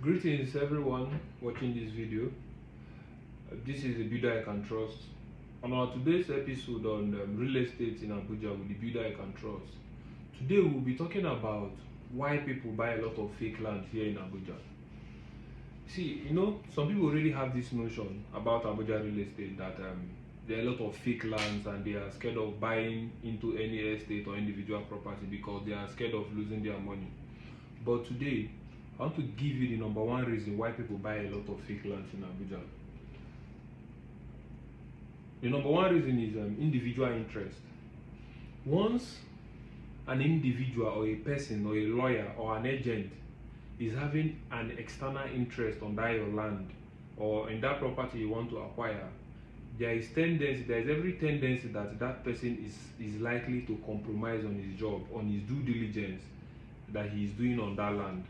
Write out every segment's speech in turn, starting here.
Greetings everyone watching this video. This is the builder I can trust. On our today's episode on real estate in Abuja with the builder I can trust. Today we'll be talking about why people buy a lot of fake land here in Abuja. See, some people already have this notion about Abuja real estate that there are a lot of fake lands and they are scared of buying into any estate or individual property because they are scared of losing their money. But today, I want to give you the number one reason why people buy a lot of fake lands in Abuja. The number one reason is individual interest. Once an individual or a person or a lawyer or an agent is having an external interest on that your land or in that property you want to acquire, there is every tendency that that person is likely to compromise on his job, on his due diligence that he is doing on that land.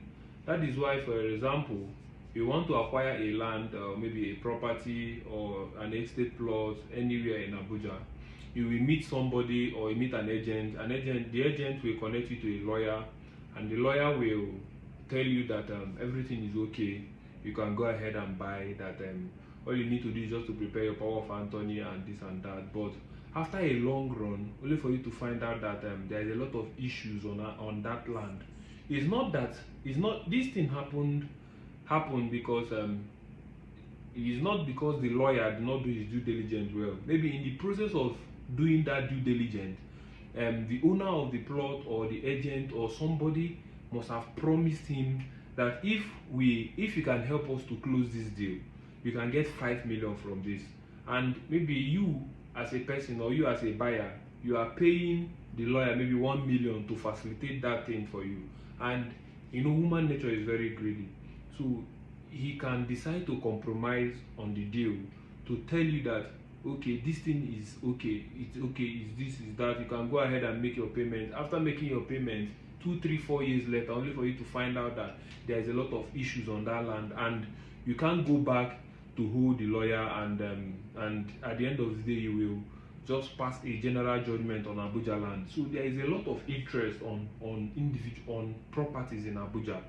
That is why, for example, you want to acquire a land, maybe a property or an estate plot anywhere in Abuja, you will meet somebody or you meet an agent. The agent will connect you to a lawyer, and the lawyer will tell you that everything is okay. You can go ahead and buy that. All you need to do is just to prepare your power of attorney and this and that. But after a long run, only for you to find out that there is a lot of issues on that land. This thing happened because it is not because the lawyer did not do his due diligence well. Maybe in the process of doing that due diligence, the owner of the plot or the agent or somebody must have promised him that if you can help us to close this deal, you can get 5 million from this. And maybe you as a person or you as a buyer, you are paying the lawyer maybe 1 million to facilitate that thing for you. And human nature is very greedy, so he can decide to compromise on the deal to tell you that okay, this thing is okay, it's okay, is this, is that. You can go ahead and make your payment. After making your payment 2, 3, 4 years later, only for you to find out that there is a lot of issues on that land and you can't go back to hold the lawyer, and at the end of the day you will just pass a general judgment on Abuja land. So there is a lot of interest on properties in Abuja.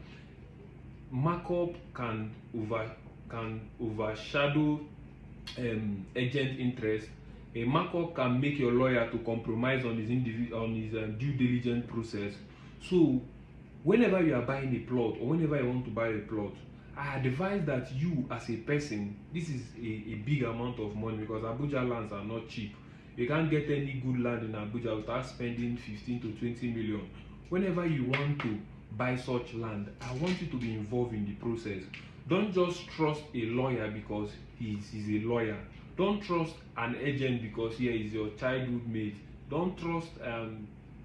Markup can overshadow agent interest. A markup can make your lawyer to compromise on his due diligence process. So whenever you are buying a plot or whenever you want to buy a plot, I advise that you as a person, this is a big amount of money because Abuja lands are not cheap. You can't get any good land in Abuja without spending 15 to 20 million. Whenever you want to buy such land, I want you to be involved in the process. Don't just trust a lawyer because he's a lawyer. Don't trust an agent because he is your childhood mate. Don't trust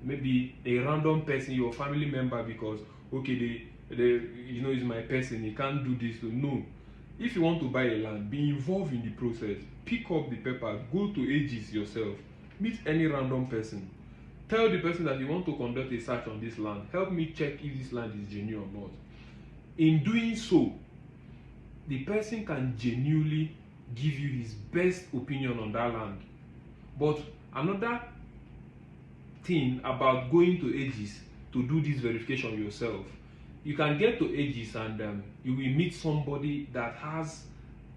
maybe a random person, your family member, because okay, is my person, he can't do this. So no. If you want to buy a land, be involved in the process. Pick up the paper, go to Aegis yourself, meet any random person. Tell the person that you want to conduct a search on this land. Help me check if this land is genuine or not. In doing so, the person can genuinely give you his best opinion on that land. But another thing about going to Aegis to do this verification yourself, you can get to Aegis and you will meet somebody that has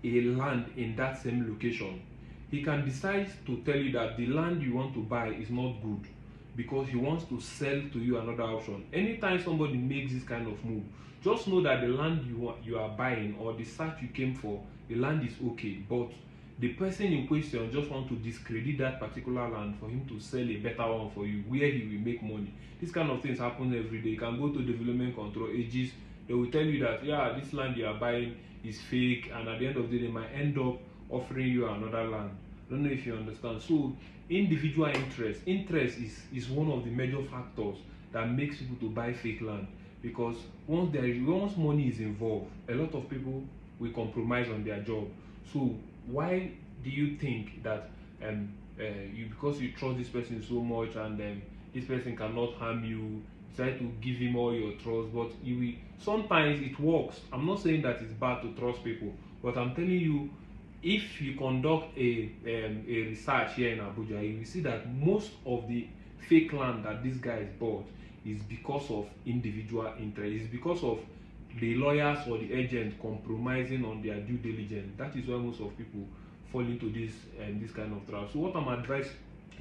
a land in that same location. He can decide to tell you that the land you want to buy is not good because he wants to sell to you another option. Anytime somebody makes this kind of move, just know that the land you are buying or the search you came for, the land is okay, but the person in question just want to discredit that particular land for him to sell a better one for you where he will make money. This kind of things happen every day. You can go to development control Aegis, they will tell you that yeah, this land you are buying is fake, and at the end of the day they might end up offering you another land. I don't know if you understand. So individual interest is one of the major factors that makes people to buy fake land, because once money is involved, a lot of people will compromise on their job. So why do you think that because you trust this person so much and this person cannot harm you, try to give him all your trust? But sometimes it works. I'm not saying that it's bad to trust people, but I'm telling you, if you conduct a research here in Abuja, you will see that most of the fake land that these guys bought is because of individual interest. It's because of the lawyers or the agent compromising on their due diligence. That is why most of people fall into this kind of trap. So what I'm advising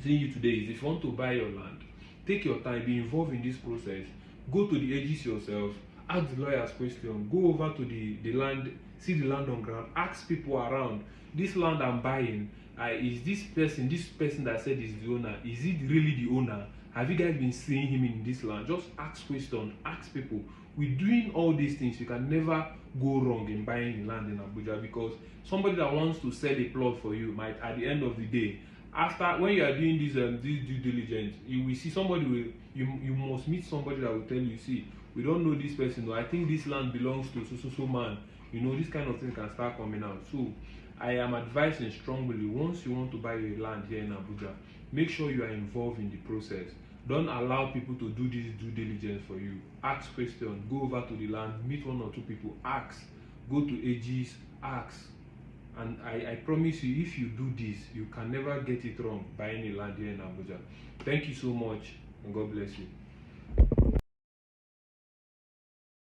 you today is, if you want to buy your land, take your time, be involved in this process, go to the agents yourself, ask the lawyers question, go over to the land, see the land on ground, ask people around, this land I'm buying, is this person that said is the owner, is it really the owner? Have you guys been seeing him in this land? Just ask questions, ask people. With doing all these things, you can never go wrong in buying land in Abuja, because somebody that wants to sell a plot for you might, at the end of the day, after, when you are doing this due diligence, you will see somebody you must meet somebody that will tell you, see, we don't know this person, I think this land belongs to so man. This kind of thing can start coming out. So I am advising strongly, once you want to buy a land here in Abuja, make sure you are involved in the process. Don't allow people to do this due diligence for you. Ask questions, go over to the land, meet one or two people, ask, go to AGs, ask. And I promise you, if you do this, you can never get it wrong buying a land here in Abuja. Thank you so much, and God bless you.